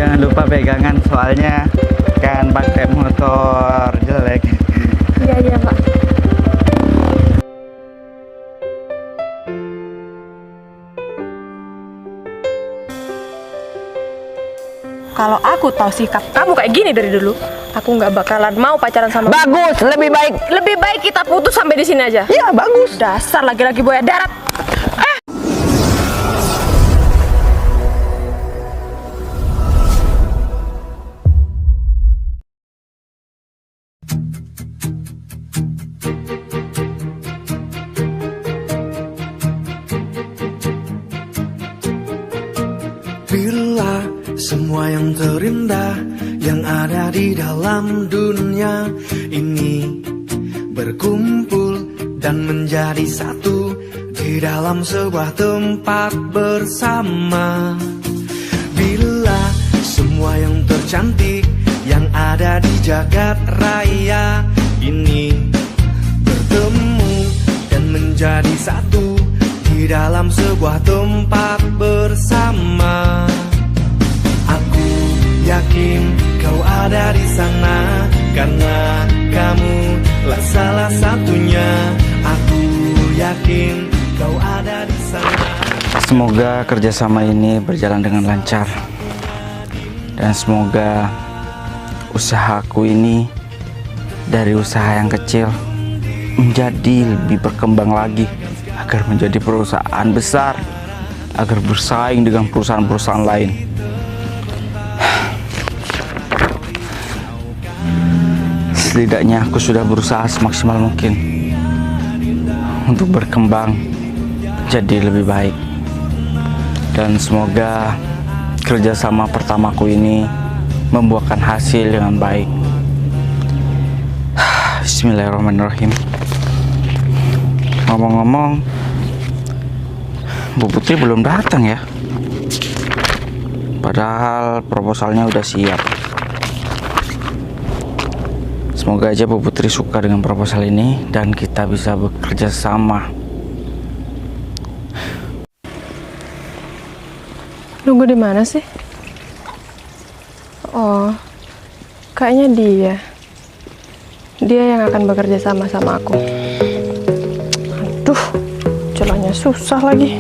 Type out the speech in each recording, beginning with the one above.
Jangan lupa pegangan soalnya kan pakai motor jelek. Iya iya Pak. Kalau aku tahu sikap kamu kayak gini dari dulu, aku nggak bakalan mau pacaran sama. Bagus, lebih baik Kita putus sampai di sini aja. ya bagus. Dasar laki-laki buaya darat. Bila semua yang terindah yang ada di dalam dunia ini berkumpul dan menjadi satu di dalam sebuah tempat bersama. Bila semua yang tercantik yang ada di jagat raya ini bertemu dan menjadi satu di dalam sebuah tempat bersama. Aku yakin kau ada di sana karena kamu lah salah satunya. Aku yakin kau ada di sana. Semoga kerjasama ini berjalan dengan lancar, dan semoga usahaku ini dari usaha yang kecil menjadi lebih berkembang lagi, agar menjadi perusahaan besar, agar bersaing dengan perusahaan-perusahaan lain. Setidaknya aku sudah berusaha semaksimal mungkin untuk berkembang jadi lebih baik, dan semoga kerjasama pertamaku ini membuahkan hasil dengan baik. Bismillahirrahmanirrahim. Ngomong-ngomong, Bu Putri belum datang ya, padahal proposalnya udah siap. Semoga aja Bu Putri suka dengan proposal ini dan kita bisa bekerja sama. Nunggu di mana sih? Oh, kayaknya dia. Dia yang akan bekerja sama aku. Aduh, jalannya susah lagi.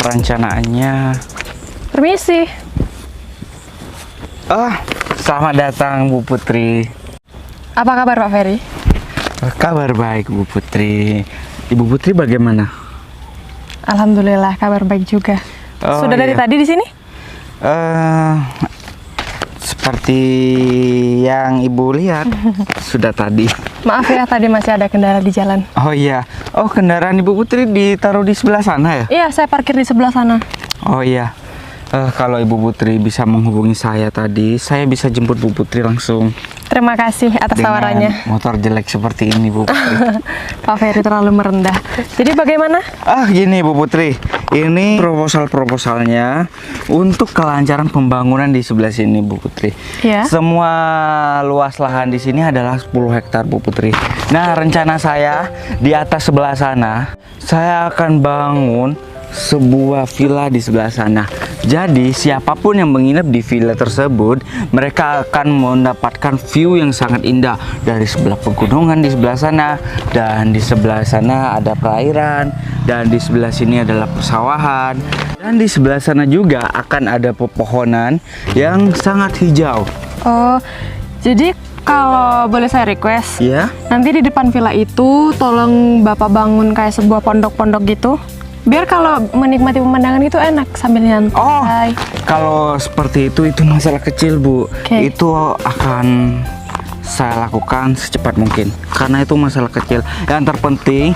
Perencanaannya. Permisi. Selamat datang Bu Putri. Apa kabar Pak Ferry? Kabar baik Bu Putri. Ibu Putri bagaimana? Alhamdulillah kabar baik juga. Oh, Sudah dari iya. tadi di sini? Seperti yang Ibu lihat, sudah tadi. Maaf ya, tadi masih ada kendala di jalan. Oh iya. Oh, kendaraan Ibu Putri ditaruh di sebelah sana ya? Iya, saya parkir di sebelah sana. Oh iya. Kalau Ibu Putri bisa menghubungi saya tadi, saya bisa jemput Bu Putri langsung. Terima kasih atas Dengan tawarannya. motor jelek seperti ini, Bu Putri. Pak Ferry terlalu merendah. Jadi bagaimana? Gini Bu Putri, ini proposal-proposalnya untuk kelancaran pembangunan di sebelah sini Bu Putri. Ya. Semua luas lahan di sini adalah 10 hektar Bu Putri. Nah, rencana saya di atas sebelah sana, saya akan bangun sebuah villa di sebelah sana. Jadi siapapun yang menginap di villa tersebut, mereka akan mendapatkan view yang sangat indah dari sebelah pegunungan di sebelah sana, dan di sebelah sana ada perairan, dan di sebelah sini adalah persawahan, dan di sebelah sana juga akan ada pepohonan yang sangat hijau. Oh, jadi kalau boleh saya request, Ya. nanti di depan villa itu tolong Bapak bangun kayak sebuah pondok-pondok gitu. Biar kalau menikmati pemandangan itu enak sambil nyantai. Oh, kalau seperti itu masalah kecil Bu. Oke. Itu akan saya lakukan secepat mungkin, karena itu masalah kecil. Yang terpenting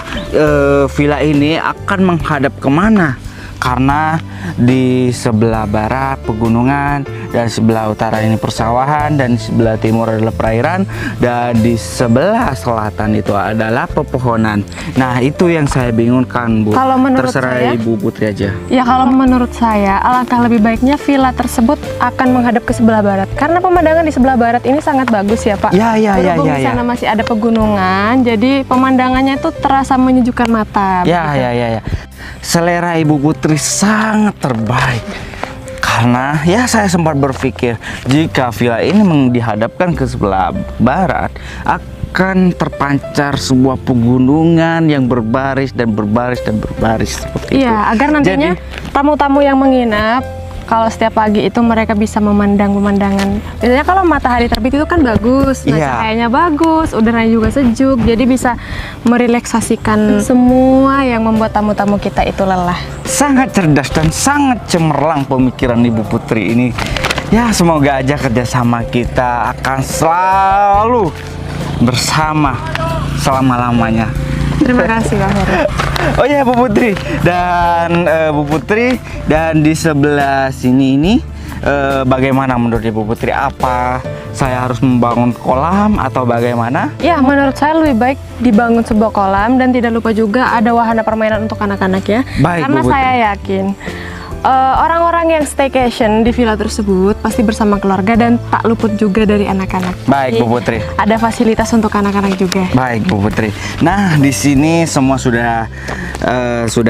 villa ini akan menghadap kemana? karena di sebelah barat pegunungan, dan sebelah utara ini persawahan, dan sebelah timur adalah perairan, dan di sebelah selatan itu adalah pepohonan. Nah, itu yang saya bingungkan, Bu. Kalau menurut Terserah saya- Ibu Putri aja. Ya kalau menurut saya alangkah lebih baiknya villa tersebut akan menghadap ke sebelah barat karena pemandangan di sebelah barat ini sangat bagus ya Pak. Ya, Berhubung di sana masih ada pegunungan, jadi pemandangannya itu terasa menyejukkan mata. Ya, begitu. ya. Selera Ibu Putri sangat terbaik. Karena ya saya sempat berpikir jika villa ini dihadapkan ke sebelah barat akan terpancar sebuah pegunungan yang berbaris dan berbaris dan berbaris seperti itu. Iya, agar nantinya tamu-tamu yang menginap kalau setiap pagi itu mereka bisa memandang pemandangan. Biasanya kalau matahari terbit itu kan bagus, nah, Iya. cahayanya bagus, udaranya juga sejuk, jadi bisa merelaksasikan semua yang membuat tamu-tamu kita itu lelah. Sangat cerdas dan sangat cemerlang pemikiran Ibu Putri ini. Ya, semoga aja kerjasama kita akan selalu bersama selama-lamanya. Terima kasih Pak Ferry. Oh ya, Bu Putri dan Bu Putri, dan di sebelah sini ini bagaimana menurut Ibu Putri? Apa saya harus membangun kolam atau bagaimana? Ya, menurut saya lebih baik dibangun sebuah kolam dan tidak lupa juga ada wahana permainan untuk anak-anak ya. Baik, Karena Bu Putri. saya yakin orang-orang yang staycation di villa tersebut pasti bersama keluarga dan tak luput juga dari anak-anak. Baik, Jadi, Bu Putri. ada fasilitas untuk anak-anak juga. Baik, Bu Putri. Nah, di sini semua sudah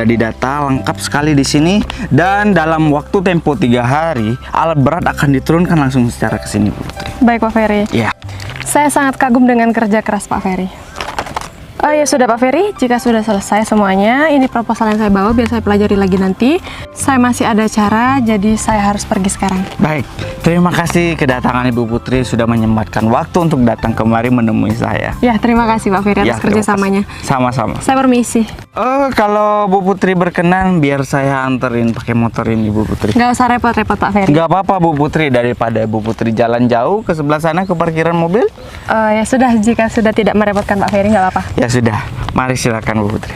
didata lengkap sekali di sini, dan dalam waktu tempo 3 hari alat berat akan diturunkan langsung secara ke sini, Bu Putri. Baik Pak Ferry. Ya. Saya sangat kagum dengan kerja keras Pak Ferry. Oh ya sudah Pak Ferry, jika sudah selesai semuanya, ini proposal yang saya bawa biar saya pelajari lagi nanti. Saya masih ada acara, jadi saya harus pergi sekarang. Baik, terima kasih kedatangan Ibu Putri sudah menyempatkan waktu untuk datang kemari menemui saya. Ya, terima kasih Pak Ferry atas Ya, terima kerjasamanya. kasih. Sama-sama. Saya permisi. Kalau Bu Putri berkenan, biar saya anterin pakai motor ini, Bu Putri. Nggak usah repot-repot Pak Ferry. Nggak apa-apa, Bu Putri, daripada Bu Putri jalan jauh ke sebelah sana ke parkiran mobil. Ya sudah, jika sudah tidak merepotkan Pak Ferry, nggak apa-apa. Ya sudah, mari silakan Bu Putri.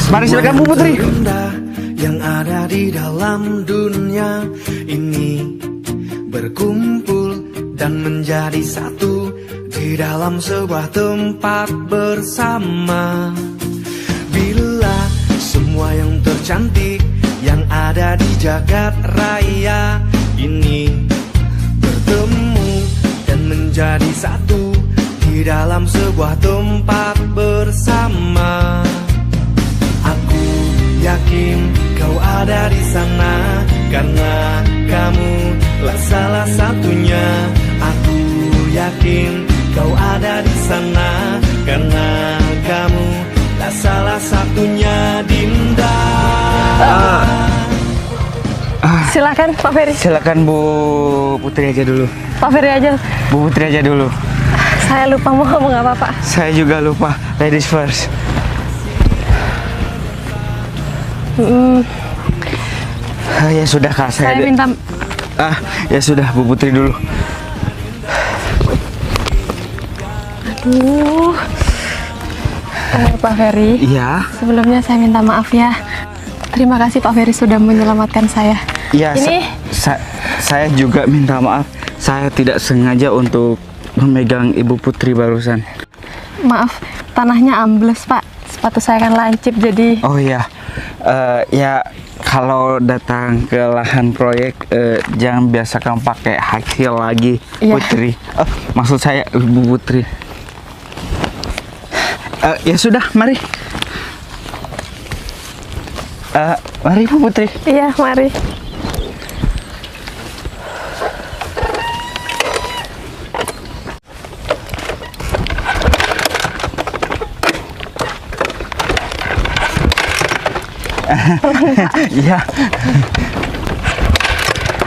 Mari silakan Bu Putri. Terindah yang ada di dalam dunia ini berkumpul dan menjadi satu di dalam sebuah tempat bersama. Bila semua yang tercantik yang ada di jagat raya ini bertemu dan menjadi satu di dalam sebuah tempat bersama. Aku yakin kau ada di sana karena kamu lah salah satunya. Aku yakin kau ada di sana karena kamu lah salah satunya, Dinda. Silakan Pak Ferry. Silakan Bu Putri aja dulu. Pak Ferry aja. Bu Putri aja dulu. Saya lupa mau ngomong apa Pak. Saya juga lupa. Ladies first. Ya sudah Kak, Saya minta ya sudah Bu Putri dulu. Aduh. Pak Ferry. Iya. Sebelumnya saya minta maaf ya. Terima kasih Pak Ferry sudah menyelamatkan saya. Iya. Ini Saya juga minta maaf. Saya tidak sengaja untuk memegang Ibu Putri barusan. maaf, tanahnya ambles Pak. Sepatu saya kan lancip jadi. Oh iya. Ya kalau datang ke lahan proyek jangan biasakan pakai high heel lagi, Iya. Putri. Maksud saya Ibu Putri. Ya sudah, mari. Mari Bu Putri. Iya, mari. Iya.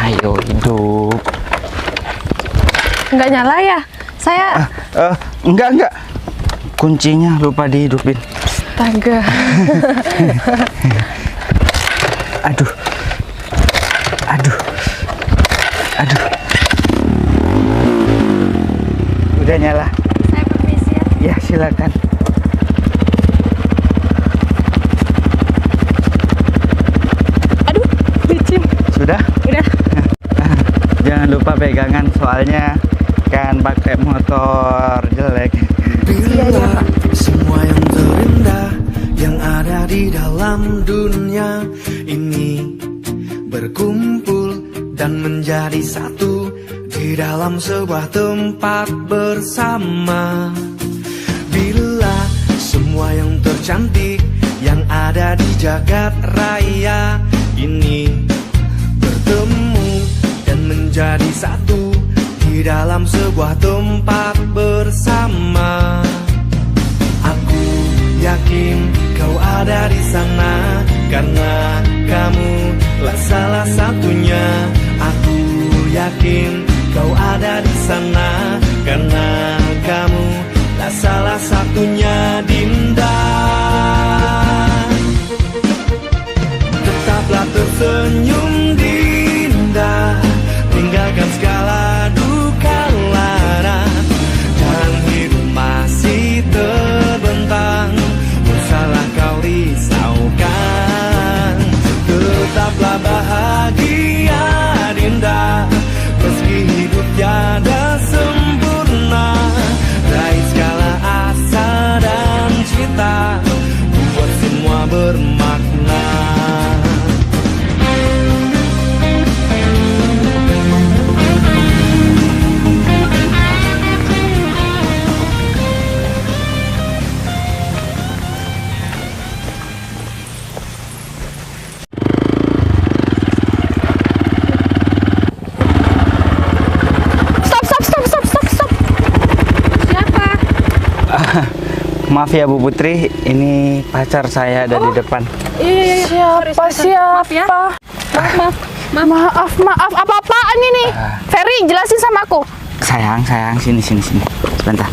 Ayo hidup. Nggak nyala ya? Saya Enggak. Kuncinya lupa dihidupin. astaga. Aduh. Udah nyala. Saya permisi ya. Ya, silakan. Udah? Udah. Jangan lupa pegangan soalnya kan pakai motor jelek. Bila semua yang terindah yang ada di dalam dunia ini berkumpul dan menjadi satu di dalam sebuah tempat bersama. Bila semua yang tercantik yang ada di jagat raya ini bertemu dan menjadi satu di dalam sebuah tempat bersama. Aku yakin kau ada di sana karena kamu lah salah satunya. Aku yakin kau ada di sana karena kamu lah salah satunya, Dinda. Tetaplah tersenyum, Dinda, tinggalkan segala duka lara, dan hidup masih terbentang, usahlah kau risaukan. Tetaplah bahagia, Dinda, meski hidup tiada sempurna. Raih segala asa dan cita, buat semua bermakna. Stop. Siapa? Maaf ya Bu Putri, ini pacar saya ada di depan. Iya. Siapa? Maaf ya. Maaf. Apa-apaan ini? Ferry, jelasin sama aku. Sayang, sini. Sebentar.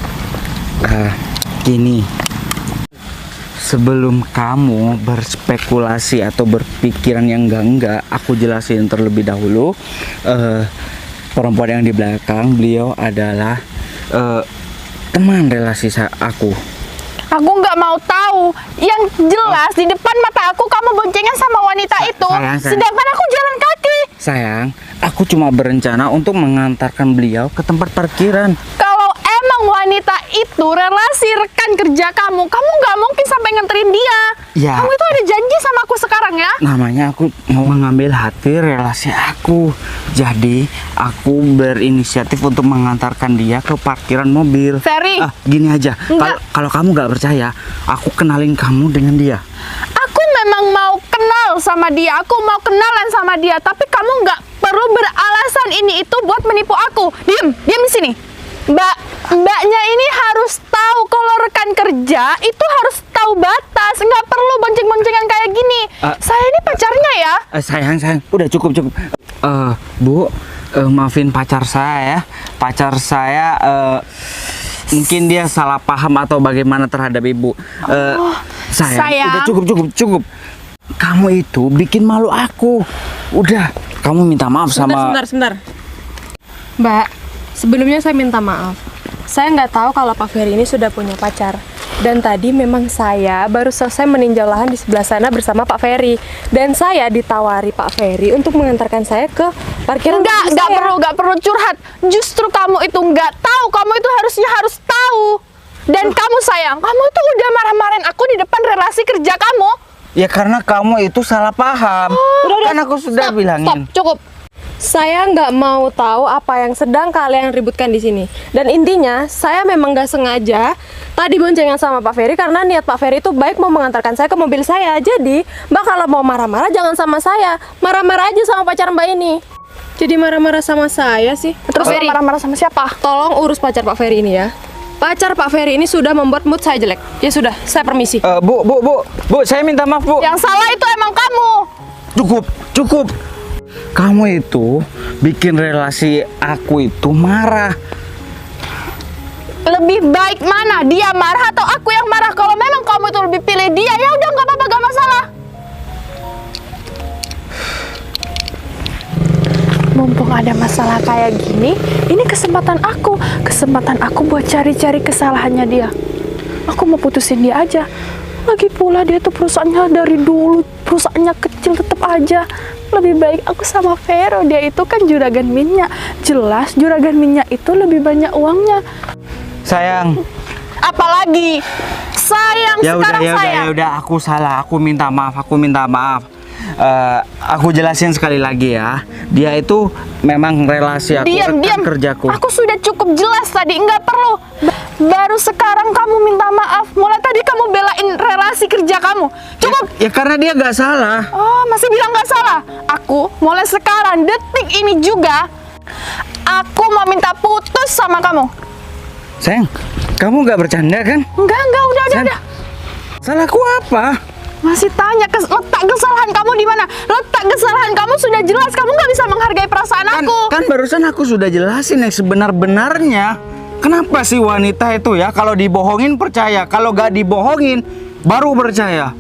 Gini. Sebelum kamu berspekulasi atau berpikiran yang enggak, aku jelasin terlebih dahulu. Perempuan yang di belakang, beliau adalah teman relasi aku. Aku nggak mau tahu. Yang jelas di depan mata aku kamu boncengan sama wanita itu. sayang. Sedangkan aku jalan kaki. Sayang, aku cuma berencana untuk mengantarkan beliau ke tempat parkiran. Kalau emang wanita itu relasi rekan kerja kamu nggak mungkin sampai nganterin dia. Ya. Kamu itu ada janji sama aku sekarang ya? Namanya aku mau mengambil hati relasi aku. Jadi, aku berinisiatif untuk mengantarkan dia ke parkiran mobil. Ferry. Gini aja. Enggak. Kalau kamu nggak percaya, aku kenalin kamu dengan dia. Aku memang mau kenal sama dia, aku mau kenalan sama dia, tapi kamu nggak perlu beralasan ini itu buat menipu aku. Diam di sini. Mbaknya ini harus tahu kalau rekan kerja itu harus tahu batas, nggak perlu bonceng-boncengan kayak gini. Saya ini pacarnya ya. Sayang, udah cukup. Bu, maafin pacar saya ya. Pacar saya mungkin dia salah paham atau bagaimana terhadap ibu. Sayang, udah cukup. Kamu itu bikin malu aku. Udah, kamu minta maaf sama. Sebentar. Mbak, sebelumnya saya minta maaf. Saya nggak tahu kalau Pak Ferry ini sudah punya pacar. Dan tadi memang saya baru selesai meninjau lahan di sebelah sana bersama Pak Ferry. Dan saya ditawari Pak Ferry untuk mengantarkan saya ke parkiran. Nggak perlu curhat. Justru kamu itu nggak tahu, kamu itu harus tahu. Dan kamu sayang, kamu itu udah marah-marahin aku di depan relasi kerja kamu. Ya karena kamu itu salah paham. Kan aku sudah bilangin. Stop, cukup. Saya nggak mau tahu apa yang sedang kalian ributkan di sini. Dan intinya, saya memang nggak sengaja tadi boncengan sama Pak Ferry karena niat Pak Ferry itu baik mau mengantarkan saya ke mobil saya. Jadi, Mbak kalau mau marah-marah jangan sama saya, marah-marah aja sama pacar Mbak ini. Jadi marah-marah sama saya sih. Terus Ferry, marah-marah sama siapa? tolong urus pacar Pak Ferry ini ya. Pacar Pak Ferry ini sudah membuat mood saya jelek. Ya sudah, saya permisi. Bu, saya minta maaf, Bu. Yang salah itu emang kamu. Cukup. Kamu itu bikin relasi aku itu marah. Lebih baik mana? Dia marah atau aku yang marah? Kalau memang kamu itu lebih pilih dia, ya udah nggak apa-apa, nggak masalah. Mumpung ada masalah kayak gini, ini kesempatan aku buat cari-cari kesalahannya dia. Aku mau putusin dia aja. Lagi pula dia tuh perusahaannya dari dulu perusahaannya kecil. kecil tetap aja lebih baik aku sama Vero. Dia itu kan juragan minyak. Jelas juragan minyak itu lebih banyak uangnya. Sayang. Apalagi sayang sekarang sayang. Ya udah, aku salah. Aku minta maaf. Aku jelasin sekali lagi ya. Dia itu memang relasi aku, Diam. kerjaku. Aku sudah cukup jelas tadi, nggak perlu. Baru sekarang kamu minta maaf. Mulai tadi kamu belain relasi kerja kamu. Cukup. Ya karena dia gak salah. Oh, masih bilang nggak salah. Aku mulai sekarang, detik ini juga, aku mau minta putus sama kamu. Sayang, kamu gak bercanda kan? Enggak, udah. Salahku apa? Masih tanya letak kesalahan kamu di mana? Letak kesalahan kamu sudah jelas. Kamu nggak bisa menghargai perasaan aku. Kan barusan aku sudah jelasin yang sebenar-benarnya. Kenapa sih wanita itu ya kalau dibohongin percaya, kalau gak dibohongin baru percaya?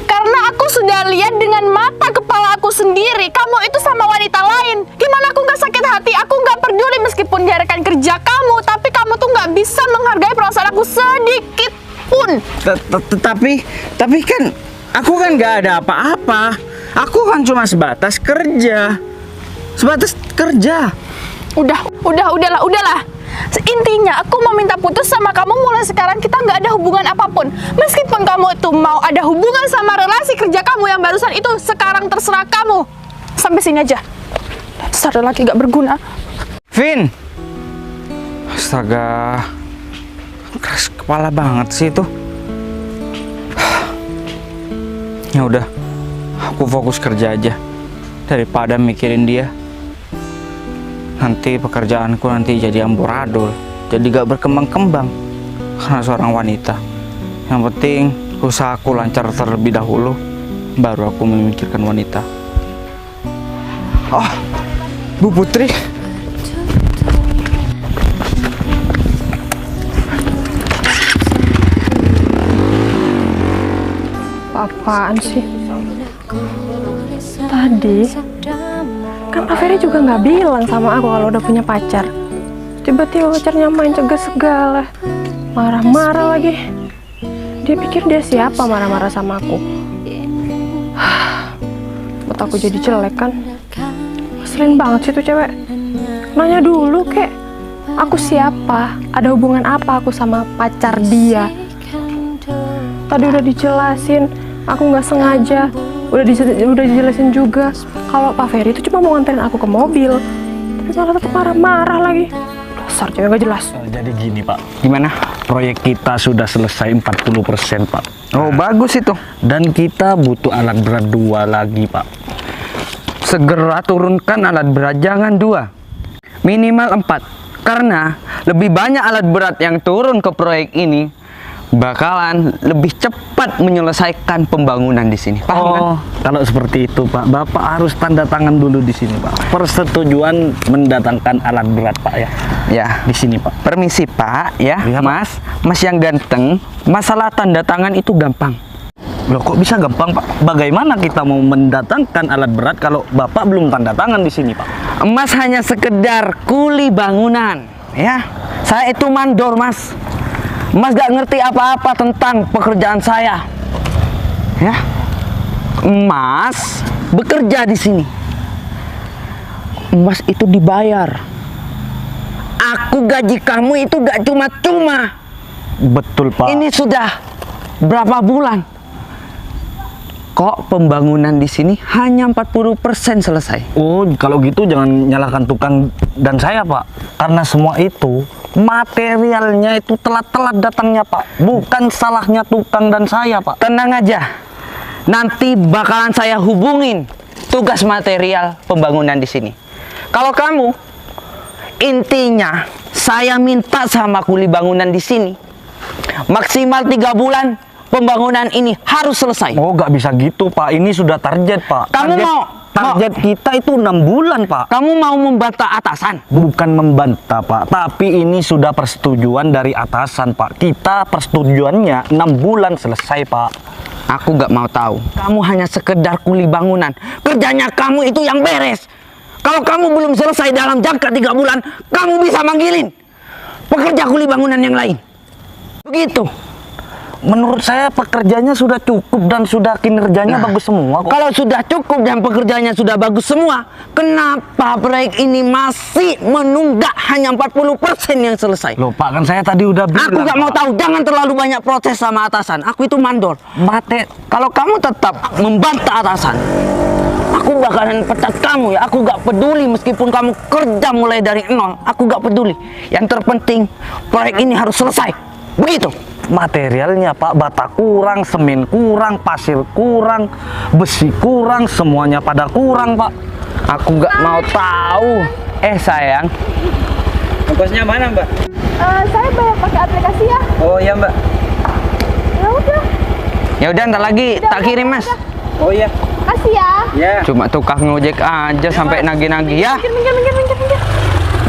Karena aku sudah lihat dengan mata kepala aku sendiri, kamu itu sama wanita lain. Gimana aku nggak sakit hati? Aku nggak peduli meskipun dia rekan kerja kamu, tapi kamu tuh nggak bisa menghargai perasaan aku sedikit pun. Tapi kan aku kan gak ada apa-apa. Aku kan cuma sebatas kerja. Udahlah. Intinya aku mau minta putus sama kamu. Mulai sekarang kita nggak ada hubungan apapun. Meskipun kamu itu mau ada hubungan sama relasi kerja kamu yang barusan itu, sekarang terserah kamu. Sampai sini aja. Dasar lagi nggak berguna. Vin, astaga, keras kepala banget sih itu. Ya udah, aku fokus kerja aja daripada mikirin dia. Nanti pekerjaanku jadi amburadul, jadi gak berkembang-kembang karena seorang wanita. Yang penting usahaku lancar terlebih dahulu, baru aku memikirkan wanita. Oh, Bu Putri. Apaan sih? Tadi kan Pak Ferry juga nggak bilang sama aku kalau udah punya pacar. Tiba-tiba pacarnya main cegas segala, marah-marah lagi. Dia pikir dia siapa marah-marah sama aku? Buat aku jadi jelek kan? Ngeselin banget sih tuh cewek. Nanya dulu kek, aku siapa? Ada hubungan apa aku sama pacar dia? Tadi udah dijelasin, aku nggak sengaja. Udah dijelasin juga kalau Pak Ferry itu cuma mau nganterin aku ke mobil, tapi malah tetap marah-marah lagi. Dasar cewek gak jelas. Jadi gini Pak, Gimana? proyek kita sudah selesai 40% Pak. Oh, bagus itu. Dan kita butuh alat berat 2 lagi Pak. Segera turunkan alat berat, jangan 2, minimal 4. Karena lebih banyak alat berat yang turun ke proyek ini bakalan lebih cepat menyelesaikan pembangunan di sini. Paham kan? Kalau seperti itu Pak, Bapak harus tanda tangan dulu di sini Pak. Persetujuan mendatangkan alat berat Pak ya. Ya, Di sini Pak. permisi Pak ya, Iya, Pak. Mas yang ganteng. Masalah tanda tangan itu gampang. Loh kok bisa gampang Pak? Bagaimana kita mau mendatangkan alat berat kalau Bapak belum tanda tangan di sini Pak? Mas hanya sekedar kuli bangunan, ya. Saya itu mandor, Mas. Mas gak ngerti apa-apa tentang pekerjaan saya, ya. Mas bekerja di sini. Mas itu dibayar. Aku gaji kamu itu gak cuma-cuma. Betul Pak. Ini sudah berapa bulan? Kok pembangunan di sini hanya 40% selesai? Oh, kalau gitu jangan nyalahkan tukang dan saya Pak. Karena semua itu materialnya itu telat-telat datangnya Pak. Bukan salahnya tukang dan saya Pak. Tenang aja, nanti bakalan saya hubungin tugas material pembangunan di sini. Kalau kamu, intinya saya minta sama kuli bangunan di sini maksimal 3 bulan pembangunan ini harus selesai. Oh, nggak bisa gitu Pak. Ini sudah target Pak. Kamu Target kita itu 6 bulan Pak. Kamu mau membantah atasan? Bukan membantah Pak, tapi ini sudah persetujuan dari atasan Pak. Kita persetujuannya 6 bulan selesai Pak. Aku gak mau tahu. Kamu hanya sekedar kuli bangunan. Kerjanya kamu itu yang beres. Kalau kamu belum selesai dalam jangka 3 bulan, kamu bisa manggilin pekerja kuli bangunan yang lain. Begitu. menurut saya pekerjaannya sudah cukup dan sudah kinerjanya bagus semua kok. Kalau sudah cukup dan pekerjaannya sudah bagus semua, kenapa proyek ini masih menunggak hanya 40% yang selesai? Loh Pak, kan saya tadi udah bilang. Aku gak mau Pak. tahu, jangan terlalu banyak protes sama atasan. Aku itu mandor. Kalau kamu tetap membantah atasan, aku bakalan pecat kamu ya. Aku gak peduli meskipun kamu kerja mulai dari nol. Aku gak peduli. Yang terpenting proyek ini harus selesai. Begitu. Materialnya Pak, bata kurang, semen kurang, pasir kurang, besi kurang, semuanya pada kurang Pak. Aku gak mau tahu. Sayang. Ongkosnya mana, Mbak? Saya bayar pakai aplikasi ya. Oh iya, Mbak. Ya udah, Ya udah, ntar lagi tak kirim Mas. Oh iya. kasih ya. Ya. Cuma tukang ngojek aja sampai nagih-nagih ya. Minggir.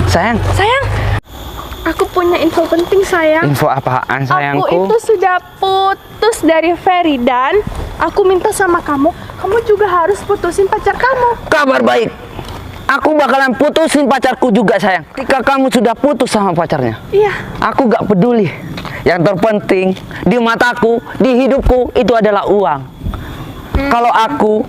Sayang, Sayang, aku punya info penting sayang. info apaan sayangku? Aku itu sudah putus dari Ferry dan aku minta sama kamu juga harus putusin pacar kamu. Kabar baik. Aku bakalan putusin pacarku juga sayang. Ketika kamu sudah putus sama pacarnya, Iya. aku gak peduli. Yang terpenting di mataku, di hidupku itu adalah uang. Kalau aku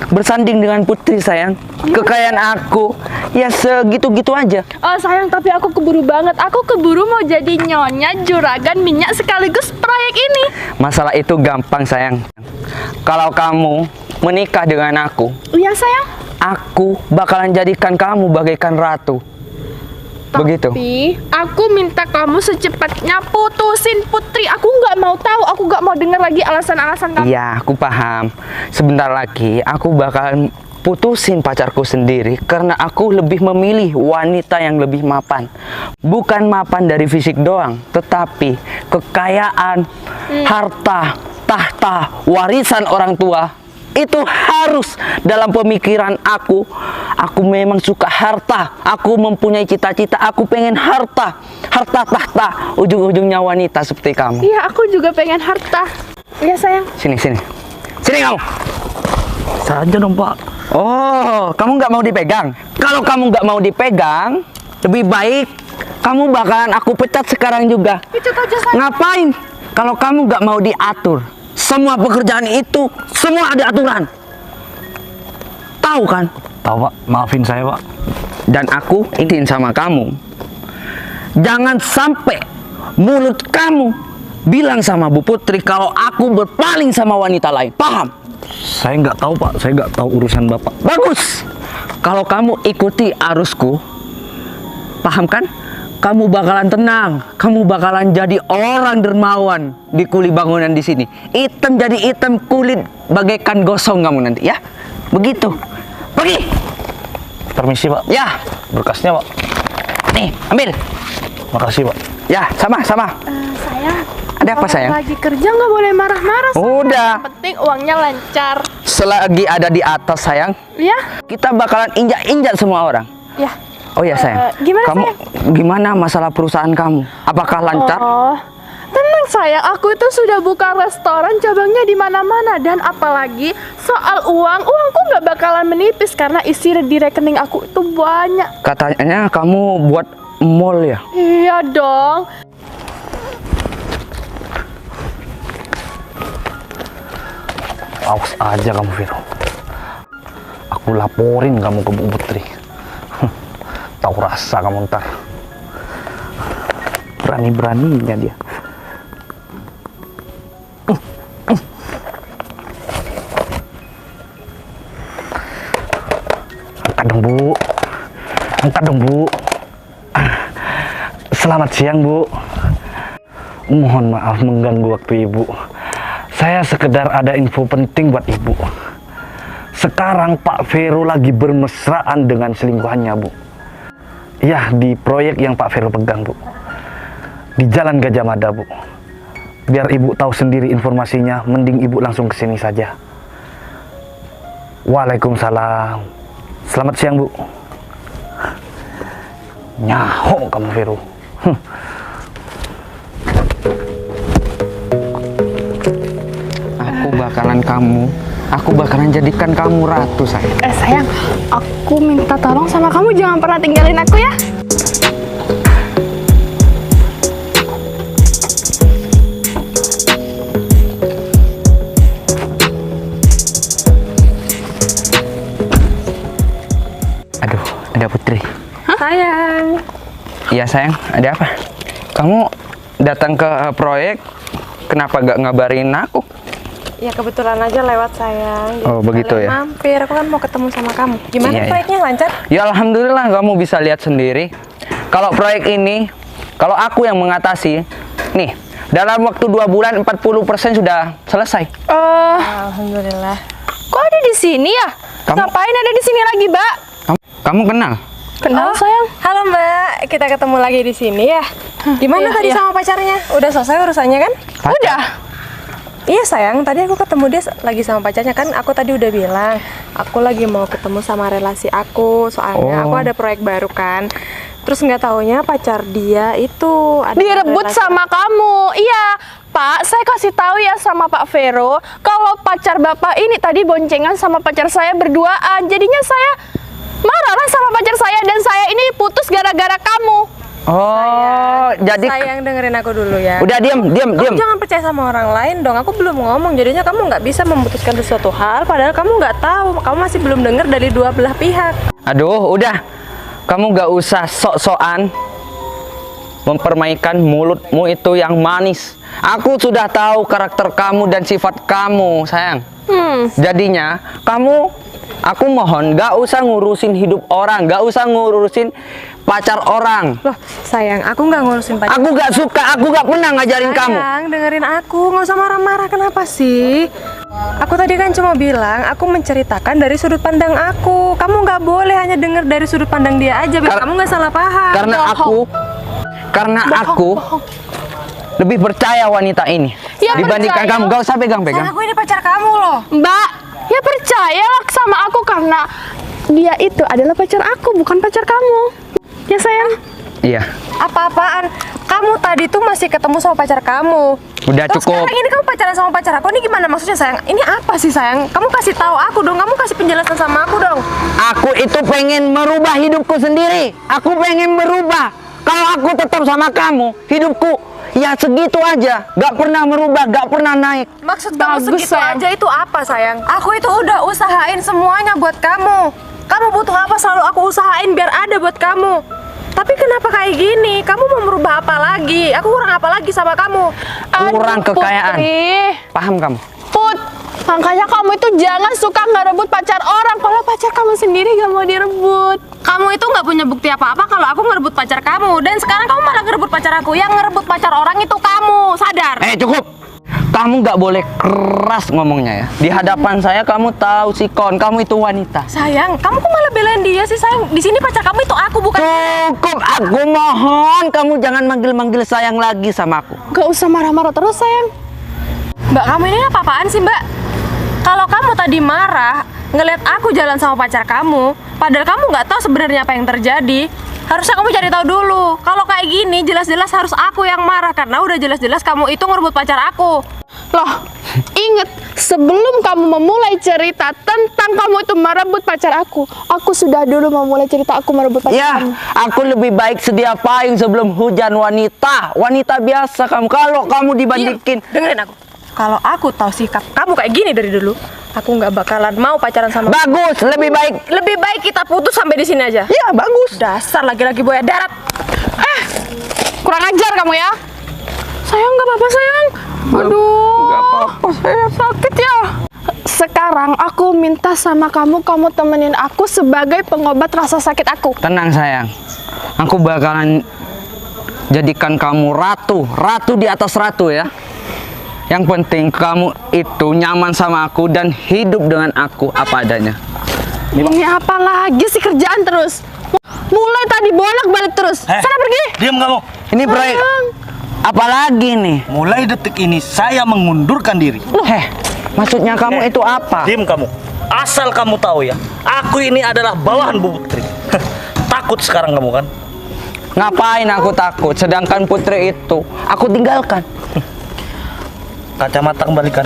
bersanding dengan Putri sayang, kekayaan aku ya segitu-gitu aja. Oh sayang, tapi aku keburu banget. Aku keburu mau jadi nyonya juragan minyak sekaligus proyek ini. Masalah itu gampang sayang. Kalau kamu menikah dengan aku, Iya sayang. aku bakalan jadikan kamu bagaikan ratu. Begitu. Tapi aku minta kamu secepatnya putusin Putri. Aku nggak mau tahu. Aku nggak mau dengar lagi alasan-alasan kamu. Iya, aku paham. Sebentar lagi aku bakalan putusin pacarku sendiri karena aku lebih memilih wanita yang lebih mapan. Bukan mapan dari fisik doang, tetapi kekayaan, harta, tahta, warisan orang tua. Itu harus dalam pemikiran aku. Aku memang suka harta. Aku mempunyai cita-cita. Aku pengen harta. Harta tahta. Ujung-ujungnya wanita seperti kamu. Iya, aku juga pengen harta. Iya sayang. Sini. Sini kamu. Saja dong Pak. Oh, kamu nggak mau dipegang? Kalau kamu nggak mau dipegang, lebih baik kamu bakalan aku pecat sekarang juga. Itu aja sayang. Ngapain? Kalau kamu nggak mau diatur, semua pekerjaan itu semua ada aturan. Tahu kan? Tahu Pak, maafin saya Pak. Dan aku ingin sama kamu, jangan sampai mulut kamu bilang sama Bu Putri kalau aku berpaling sama wanita lain. Paham? Saya nggak tahu Pak, saya nggak tahu urusan Bapak. Bagus. Kalau kamu ikuti arusku, paham kan? Kamu bakalan tenang. Kamu bakalan jadi orang dermawan di kuli bangunan di sini. Hitam jadi hitam, kulit bagaikan gosong kamu nanti ya. Begitu. Pergi. Permisi Pak. Ya. Berkasnya Pak. Nih, ambil. Makasih Pak. Ya, sama. Sayang. Ada apa Kalau sayang? lagi kerja nggak boleh marah-marah. sayang. Udah. Yang penting uangnya lancar. Selagi ada di atas sayang, Ya. kita bakalan injak-injak semua orang. Ya. Oh ya sayang. Gimana, kamu sayang? gimana masalah perusahaan kamu? Apakah lancar? Oh, tenang sayang, aku itu sudah buka restoran cabangnya di mana-mana dan apalagi soal uangku nggak bakalan menipis karena isi di rekening aku itu banyak. Katanya kamu buat mall ya? Iya dong. Awas aja kamu Viro. Aku laporin kamu ke Bu Putri. Tahu rasa kamu ntar. Berani-beraninya dia. Angkat dong Bu. Angkat dong Bu. Selamat siang Bu. Mohon maaf mengganggu waktu Ibu. Saya sekedar ada info penting buat Ibu. Sekarang Pak Vero lagi bermesraan dengan selingkuhannya Bu. Ya, di proyek yang Pak Vero pegang Bu. Di Jalan Gajah Mada Bu. Biar Ibu tahu sendiri informasinya, mending Ibu langsung ke sini saja. Waalaikumsalam. Selamat siang Bu. Nyaho kamu Vero. Aku bakalan jadikan kamu ratu sayang. Sayang, aku minta tolong sama kamu jangan pernah tinggalin aku ya. Ada Putri. Sayang. Iya sayang, ada apa? Kamu datang ke proyek, kenapa gak ngabarin aku? Ya kebetulan aja lewat sayang. Jadi Oh, begitu sekalian ya? Mampir, aku kan mau ketemu sama kamu. Gimana Iya, iya. proyeknya, lancar? Ya alhamdulillah kamu bisa lihat sendiri. Kalau proyek ini, kalau aku yang mengatasi, nih, dalam waktu 2 bulan 40% sudah selesai. Alhamdulillah. Kok ada di sini ya? Kamu- Ngapain ada di sini lagi, Mbak? Kamu kenal? Kenal, sayang. Halo Mbak, kita ketemu lagi di sini ya. Gimana Iya, tadi iya. sama pacarnya? Udah selesai urusannya kan? Udah. Iya sayang, tadi aku ketemu dia lagi sama pacarnya kan. Aku tadi udah bilang, aku lagi mau ketemu sama relasi aku. Soalnya Oh. aku ada proyek baru kan. Terus nggak taunya pacar dia itu ada Direbut relasi- sama kamu. Iya, Pak, saya kasih tahu ya sama Pak Vero, kalau pacar Bapak ini tadi boncengan sama pacar saya berduaan. Jadinya saya marah lah sama pacar saya dan saya ini putus gara-gara kamu. Oh, jadi Sayang dengerin aku dulu ya. udah diam. Kamu jangan percaya sama orang lain dong. Aku belum ngomong, jadinya kamu nggak bisa memutuskan sesuatu hal. Padahal kamu nggak tahu. Kamu masih belum dengar dari dua belah pihak. Aduh, udah. Kamu gak usah sok-sokan mempermainkan mulutmu itu yang manis. Aku sudah tahu karakter kamu dan sifat kamu, sayang. Jadinya, aku mohon gak usah ngurusin hidup orang, gak usah ngurusin pacar orang. Loh, sayang, aku nggak ngurusin pacar. Aku gak suka, aku gak pernah ngajarin kamu. Sayang, dengerin aku. Nggak usah marah-marah. Kenapa sih? Aku tadi kan cuma bilang, aku menceritakan dari sudut pandang aku. Kamu nggak boleh hanya denger dari sudut pandang dia aja, biar kamu nggak salah paham. Karena aku lebih percaya wanita ini Ya, dibandingkan percaya. kamu. Gak usah pegang-pegang. Sayang, aku ini pacar kamu loh. Mbak, ya percayalah sama aku karena dia itu adalah pacar aku, bukan pacar kamu. Ya sayang. Iya, Apa-apaan? Kamu tadi tuh masih ketemu sama pacar kamu. udah Terus cukup. sekarang ini kamu pacaran sama pacar aku. Ini gimana maksudnya sayang? Ini apa sih sayang? Kamu kasih tahu aku dong. Kamu kasih penjelasan sama aku dong. Aku itu pengen merubah hidupku sendiri. Aku pengen berubah. Kalau aku tetap sama kamu, hidupku ya segitu aja. Gak pernah merubah, gak pernah naik. Maksud kamu Bagus, segitu sayang. aja itu apa sayang? Aku itu udah usahain semuanya buat kamu. Kamu butuh apa selalu aku usahain biar ada buat kamu. Tapi kenapa kayak gini? Kamu mau merubah apa lagi? Aku kurang apa lagi sama kamu? Kurang Aduh, kekayaan. Putri. Paham kamu? Put, makanya kamu itu jangan suka ngerebut pacar orang kalau pacar kamu sendiri gak mau direbut. Kamu itu nggak punya bukti apa-apa kalau aku ngerebut pacar kamu. Dan sekarang kamu malah ngerebut pacar aku. Yang ngerebut pacar orang itu kamu. Sadar? Cukup. Kamu gak boleh keras ngomongnya ya. Di hadapan saya kamu tahu sikon, kamu itu wanita. Sayang, kamu kok malah belain dia sih sayang? Di sini pacar kamu itu aku bukan. Cukup, aku mohon kamu jangan manggil-manggil sayang lagi sama aku. Gak usah marah-marah terus sayang. Mbak, kamu ini apa-apaan sih mbak? Kalau kamu tadi marah ngeliat aku jalan sama pacar kamu, padahal kamu nggak tahu sebenarnya apa yang terjadi. Harusnya kamu cari tahu dulu. Kalau kayak gini jelas-jelas harus aku yang marah karena udah jelas-jelas kamu itu ngerebut pacar aku. Loh, inget sebelum kamu memulai cerita tentang kamu itu merebut pacar aku sudah dulu memulai cerita aku merebut pacar Ya, kamu. aku lebih baik sedia payung sebelum hujan wanita. Wanita biasa kamu. Kalau kamu dibandingin, Dengerin aku. Kalau aku tahu sikap kamu kayak gini dari dulu, aku nggak bakalan mau pacaran sama. bagus, lebih baik. Lebih baik kita putus sampai di sini aja. Ya, bagus. Dasar laki-laki buaya darat. Kurang ajar kamu ya. Sayang, nggak apa-apa sayang. Aduh, Nggak apa-apa, saya sakit ya. Sekarang aku minta sama kamu temenin aku sebagai pengobat rasa sakit aku. Tenang sayang. Aku bakalan jadikan kamu ratu di atas ratu ya. Yang penting kamu itu nyaman sama aku dan hidup dengan aku apa adanya. Ini apa lagi sih kerjaan terus? Mulai tadi bolak-balik terus. Sana pergi. Diam kamu. Ini proyek apalagi nih? Mulai detik ini saya mengundurkan diri. Maksudnya kamu itu apa? Diam kamu. Asal kamu tahu ya, aku ini adalah bawahan Bu Putri. Takut sekarang kamu kan? Ngapain aku takut? Sedangkan Putri itu aku tinggalkan. Kacamata kembalikan.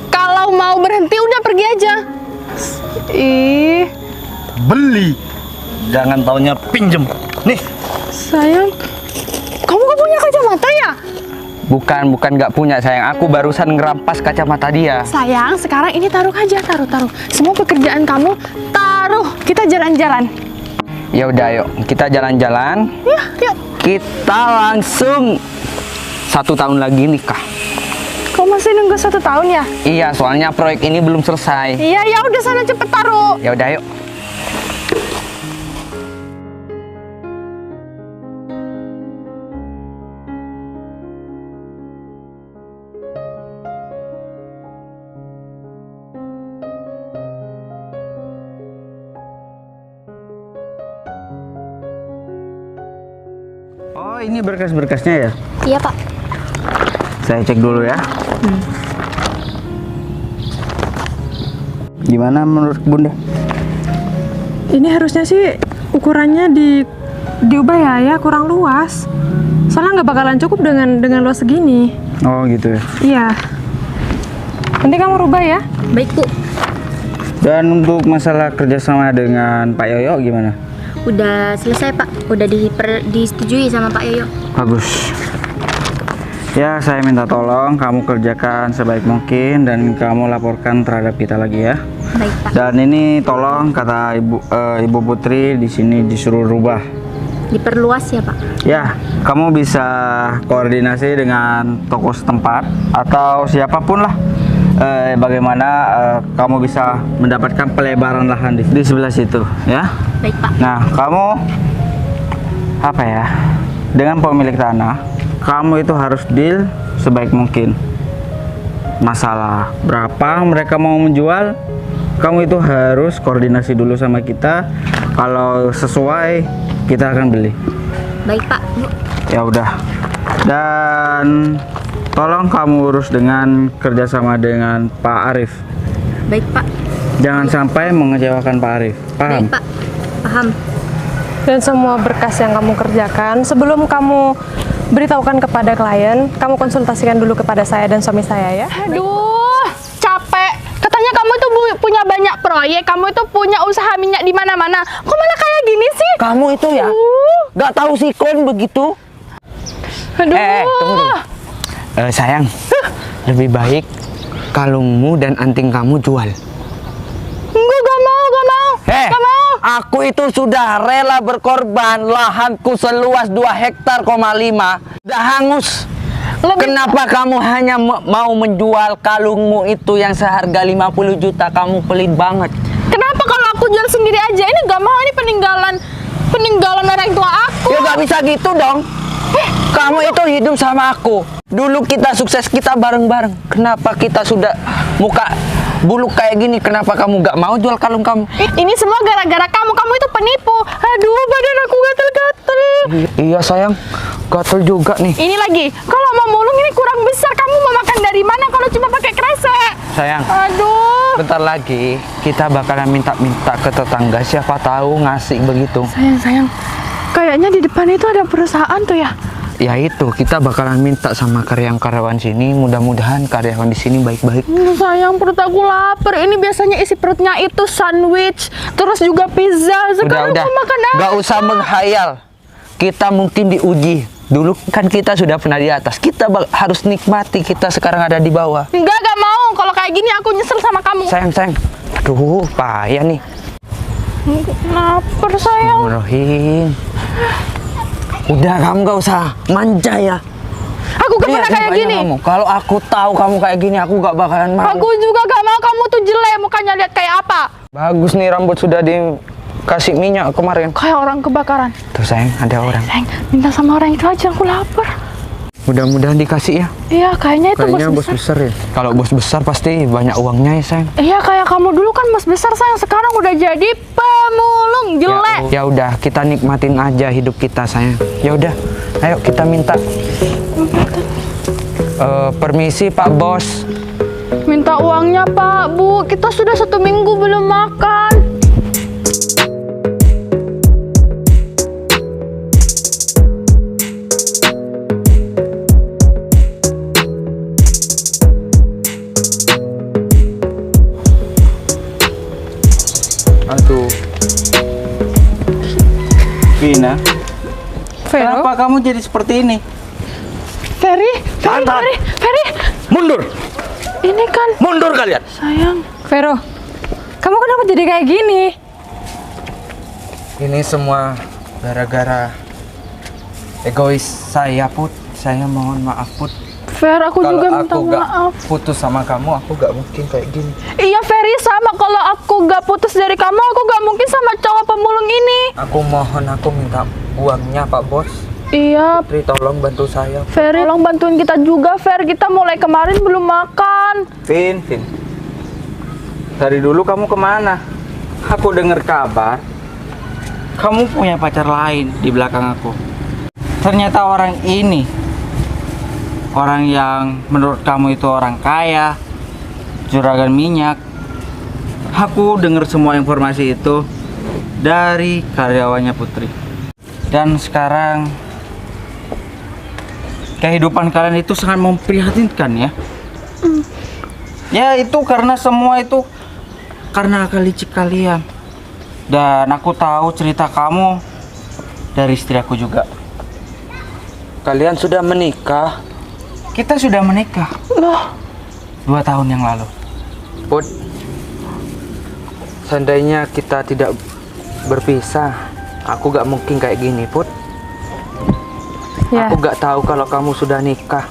Kalau mau berhenti udah pergi aja. Ih, Beli. Jangan taunya pinjem. Nih, sayang. Kamu gak punya kacamata ya? Bukan nggak punya sayang. Aku barusan ngerampas kacamata dia. Sayang, sekarang ini taruh aja, taruh. Semua pekerjaan kamu taruh. Kita jalan-jalan. Ya udah, yuk kita jalan-jalan. Ya, yuk. Kita langsung 1 tahun lagi nikah. Kau masih nunggu 1 tahun ya? Iya, soalnya proyek ini belum selesai. Iya, ya udah sana cepet taruh. Ya udah, yuk. Oh, ini berkas-berkasnya ya? Iya Pak. Saya cek dulu ya. Gimana menurut Bunda? Ini harusnya sih ukurannya diubah ya, kurang luas. Soalnya nggak bakalan cukup dengan luas segini. Oh gitu ya. Iya. Nanti kamu rubah ya. Baik Bu. Dan untuk masalah kerjasama dengan Pak Yoyo gimana? Udah selesai Pak. Udah disetujui sama Pak Yoyo. Bagus. Ya, saya minta tolong kamu kerjakan sebaik mungkin dan kamu laporkan terhadap kita lagi ya. Baik Pak. Dan ini tolong kata Ibu Putri di sini disuruh rubah. Diperluas ya Pak. Ya, kamu bisa koordinasi dengan toko setempat atau siapapun lah. Bagaimana kamu bisa mendapatkan pelebaran lahan di sebelah situ ya. Baik Pak. Nah, kamu apa ya? Dengan pemilik tanah, kamu itu harus deal sebaik mungkin. Masalah berapa mereka mau menjual, kamu itu harus koordinasi dulu sama kita. Kalau sesuai, kita akan beli. Baik Pak. Bu. Ya udah. Dan tolong kamu urus dengan kerjasama dengan Pak Arif. Baik Pak. Jangan sampai mengecewakan Pak Arif. Paham? Baik Pak. Paham. Dan semua berkas yang kamu kerjakan, sebelum kamu beritahukan kepada klien, kamu konsultasikan dulu kepada saya dan suami saya ya. Aduh, capek. Katanya kamu tuh punya banyak proyek, kamu itu punya usaha minyak di mana-mana. Kok malah kayak gini sih? Kamu itu ya nggak tahu sikon begitu. Aduh. Tunggu dulu. Sayang, lebih baik kalungmu dan anting kamu jual. Enggak, gak mau. Gak mau. Aku itu sudah rela berkorban. Lahanku seluas 2,5 hektar, udah hangus. Kenapa kamu hanya mau menjual kalungmu itu yang seharga 50 juta? Kamu pelit banget. Kenapa kalau aku jual sendiri aja? Ini gak mau, ini peninggalan orang tua aku. Ya gak bisa gitu dong. Kamu itu hidup sama aku. Dulu kita sukses, kita bareng-bareng. Kenapa kita sudah muka buluk kayak gini? Kenapa kamu gak mau jual kalung kamu? Ini semua gara-gara kamu. Kamu itu penipu. Aduh, badan aku gatel-gatel. Iya sayang, gatel juga nih. Ini lagi, kalau mau mulung ini kurang besar. Kamu mau makan dari mana kalau cuma pakai kresek? Sayang, Aduh. bentar lagi kita bakalan minta-minta ke tetangga. Siapa tahu ngasih begitu. Sayang. Kayaknya di depan itu ada perusahaan tuh ya. Ya itu, kita bakalan minta sama karyawan sini. Mudah-mudahan karyawan di sini baik-baik. Sayang, perut aku lapar. Ini biasanya isi perutnya itu sandwich, terus juga pizza. Sekarang Udah, mau makan apa? gak usah menghayal. Kita mungkin diuji. Dulu kan kita sudah pernah di atas. Kita harus nikmati. Kita sekarang ada di bawah. Enggak mau. Kalau kayak gini aku nyesel sama kamu. Sayang. Aduh, payah nih. Lapar sayang. Bismillahirrahmanirrahim. Udah, kamu gak usah manja ya. Aku gak pernah kayak gini. Kalau aku tahu kamu kayak gini, aku gak bakalan mau. Aku juga gak mau. Kamu tuh jelek, mukanya lihat kayak apa? Bagus nih, rambut sudah dikasih minyak kemarin. Kayak orang kebakaran. Tuh sayang, ada orang. Sayang, minta sama orang itu aja. Aku lapar. Mudah-mudahan dikasih ya. Iya, kayaknya itu Kayaknya bos besar. ya. Kalau bos besar pasti banyak uangnya ya sayang. Iya, kayak kamu dulu kan bos besar sayang. Sekarang udah jadi pemulung jelek. Ya udah, kita nikmatin aja hidup kita sayang. Ya udah, ayo kita minta. Permisi Pak Bos. Minta uangnya Pak, Bu. Kita sudah 1 minggu belum makan. Aduh. Vina, Vero, kenapa kamu jadi seperti ini? Ferry. Mundur! Ini kan Mundur kalian! sayang. Vero, kamu kenapa jadi kayak gini? Ini semua gara-gara egois saya, Put. Saya mohon maaf, Put. Fer, aku Kalau juga minta aku gak maaf. putus sama kamu, aku gak mungkin kayak gini. Iya Ferry, sama kalau aku gak putus dari kamu, aku gak mungkin sama cowok pemulung ini. Aku mohon, aku minta uangnya, Pak Bos. Iya, Putri, tolong bantu saya. Ferry, tolong bantuin kita juga, Fer. Kita mulai kemarin belum makan. Vin. Dari dulu kamu kemana? Aku dengar kabar kamu punya pacar lain di belakang aku. Ternyata orang ini, orang yang menurut kamu itu orang kaya, juragan minyak. Aku dengar semua informasi itu dari karyawannya Putri. Dan sekarang kehidupan kalian itu sangat memprihatinkan ya. Ya itu karena semua itu karena akal licik kalian. Dan aku tahu cerita kamu dari istri aku juga. Kalian sudah menikah? Kita sudah menikah. Loh, 2 tahun yang lalu. Put, seandainya kita tidak berpisah, aku gak mungkin kayak gini, Put. Ya. Aku gak tahu kalau kamu sudah nikah.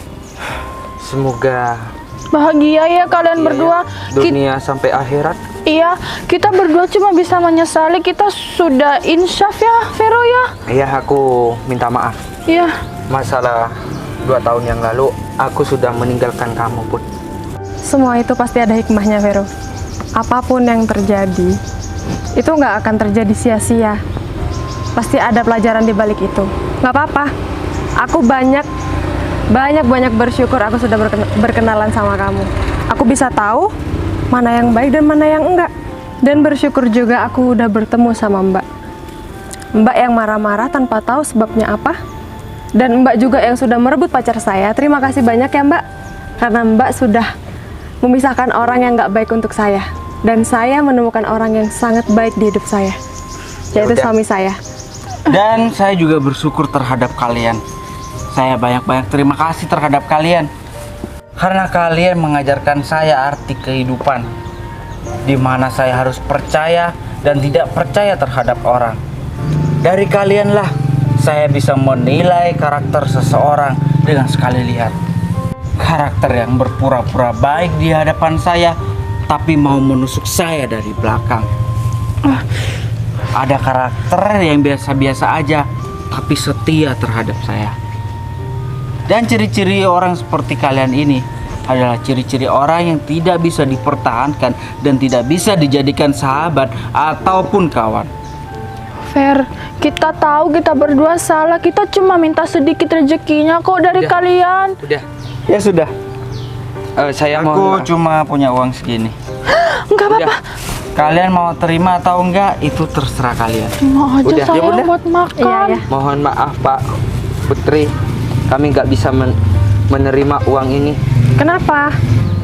Semoga bahagia ya kalian berdua. dunia sampai akhirat. Iya, kita berdua cuma bisa menyesali kita sudah insyaf ya, Vero ya. Iya, aku minta maaf. Iya. Masalah 2 tahun yang lalu, aku sudah meninggalkan kamu, Put. Semua itu pasti ada hikmahnya, Vero. Apapun yang terjadi, itu nggak akan terjadi sia-sia. Pasti ada pelajaran di balik itu. Nggak apa-apa. Aku banyak bersyukur aku sudah berkenalan sama kamu. Aku bisa tahu mana yang baik dan mana yang enggak. Dan bersyukur juga aku udah bertemu sama Mbak. Mbak yang marah-marah tanpa tahu sebabnya apa. Dan Mbak juga yang sudah merebut pacar saya. Terima kasih banyak ya Mbak. Karena Mbak sudah memisahkan orang yang nggak baik untuk saya. Dan saya menemukan orang yang sangat baik di hidup saya, yaitu Yaudah. suami saya. Dan saya juga bersyukur terhadap kalian. Saya banyak-banyak terima kasih terhadap kalian. Karena kalian mengajarkan saya arti kehidupan, di mana saya harus percaya dan tidak percaya terhadap orang. Dari kalianlah saya bisa menilai karakter seseorang dengan sekali lihat. Karakter yang berpura-pura baik di hadapan saya, tapi mau menusuk saya dari belakang. Ada karakter yang biasa-biasa aja, tapi setia terhadap saya. Dan ciri-ciri orang seperti kalian ini adalah ciri-ciri orang yang tidak bisa dipertahankan dan tidak bisa dijadikan sahabat ataupun kawan. Fer, kita tahu kita berdua salah. Kita cuma minta sedikit rezekinya kok dari Udah. kalian. Udah. Ya sudah. Saya Aku cuma punya uang segini. Enggak apa-apa. Kalian mau terima atau enggak itu terserah kalian. Mau aja Udah, ya saya udah. buat makan. Iya, ya. Mohon maaf Pak Putri, kami nggak bisa menerima uang ini. Kenapa?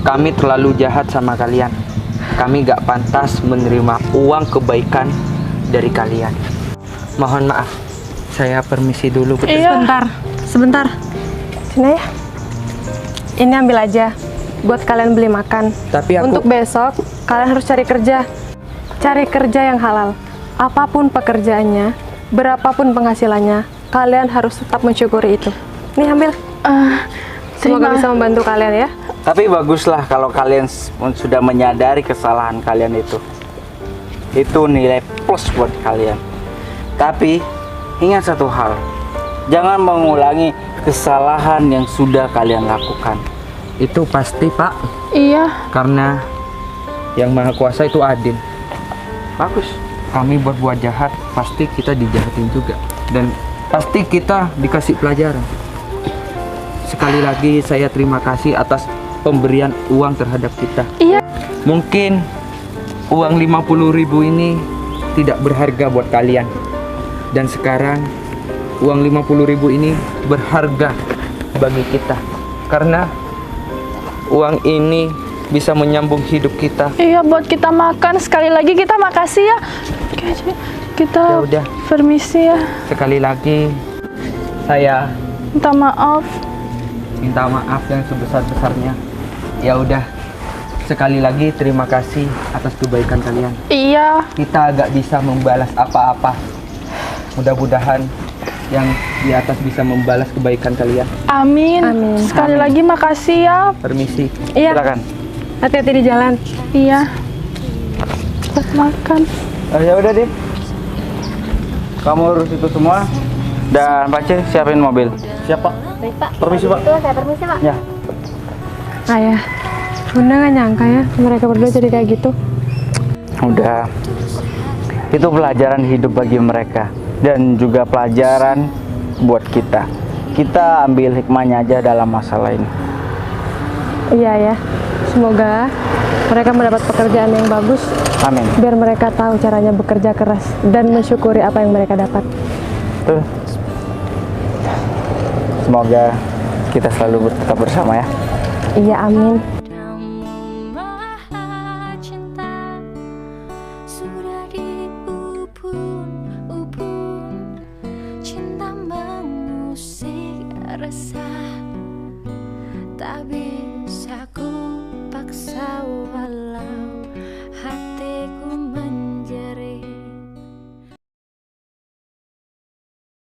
Kami terlalu jahat sama kalian. Kami nggak pantas menerima uang kebaikan dari kalian. Mohon maaf. Saya permisi dulu, Putri. Iya. Sebentar. Sini ya. Ini ambil aja buat kalian beli makan. Tapi aku- Untuk besok kalian harus cari kerja. Cari kerja yang halal. Apapun pekerjaannya, berapapun penghasilannya, kalian harus tetap mensyukuri itu. Nih ambil. Semoga Terima. bisa membantu kalian ya. Tapi baguslah kalau kalian sudah menyadari kesalahan kalian itu. Itu nilai plus buat kalian. Tapi ingat satu hal, jangan mengulangi kesalahan yang sudah kalian lakukan. Itu pasti Pak, Iya. karena yang Maha Kuasa itu adil. Bagus. Kami berbuat jahat, pasti kita dijahatin juga. Dan pasti kita dikasih pelajaran. Sekali lagi saya terima kasih atas pemberian uang terhadap kita. Iya. Mungkin uang 50.000 ini tidak berharga buat kalian. Dan sekarang uang 50.000 ini berharga bagi kita. Karena uang ini bisa menyambung hidup kita. Iya, buat kita makan. Sekali lagi kita makasih ya. Kita Ya udah. permisi ya. Sekali lagi saya Minta maaf. minta maaf yang sebesar-besarnya. Ya udah. Sekali lagi terima kasih atas kebaikan kalian. Iya. Kita agak bisa membalas apa-apa. Mudah-mudahan yang di atas bisa membalas kebaikan kalian. Amin. Amin. Sekali lagi makasih ya. Permisi. Iya. Silakan. Hati-hati di jalan. Iya. Buat makan. Ya udah deh. Kamu urus itu semua. Dan Pak C siapin mobil. Siap Pak. Baik Pak. Permisi, Pak. Itu saya permisi Pak. Ya. Ayah, Bunda nggak nyangka ya mereka berdua jadi kayak gitu. Udah. Itu pelajaran hidup bagi mereka dan juga pelajaran buat kita. Kita ambil hikmahnya aja dalam masalah ini. Iya ya. Semoga mereka mendapat pekerjaan yang bagus. Amin. Biar mereka tahu caranya bekerja keras dan mensyukuri apa yang mereka dapat. Tuh. Semoga kita selalu tetap bersama ya. Iya, amin. Maha cinta sudah diubun-ubun, cinta mengusik rasa